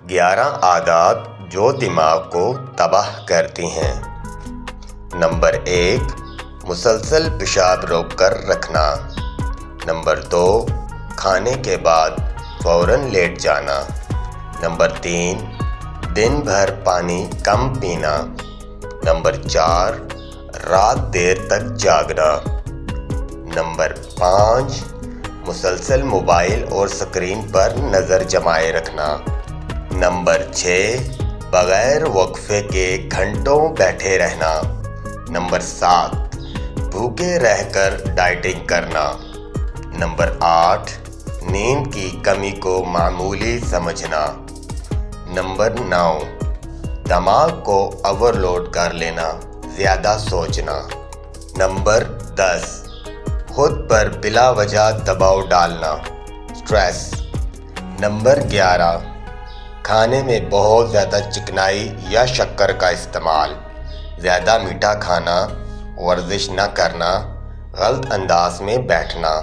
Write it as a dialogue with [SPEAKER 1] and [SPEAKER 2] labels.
[SPEAKER 1] 11 عادات جو دماغ کو تباہ کرتی ہیں۔ نمبر 1، مسلسل پیشاب روک کر رکھنا۔ نمبر 2، کھانے کے بعد فوراً لیٹ جانا۔ نمبر 3، دن بھر پانی کم پینا۔ نمبر 4، رات دیر تک جاگنا۔ نمبر 5، مسلسل موبائل اور اسکرین پر نظر جمائے رکھنا۔ نمبر 6، بغیر وقفے کے گھنٹوں بیٹھے رہنا۔ نمبر 7، بھوکے رہ کر ڈائٹنگ کرنا۔ نمبر 8، نیند کی کمی کو معمولی سمجھنا۔ نمبر 9، دماغ کو اوور لوڈ کر لینا، زیادہ سوچنا۔ نمبر 10، خود پر بلا وجہ دباؤ ڈالنا، سٹریس۔ نمبر 11، کھانے میں بہت زیادہ چکنائی یا شکر کا استعمال، زیادہ میٹھا کھانا، ورزش نہ کرنا، غلط انداز میں بیٹھنا۔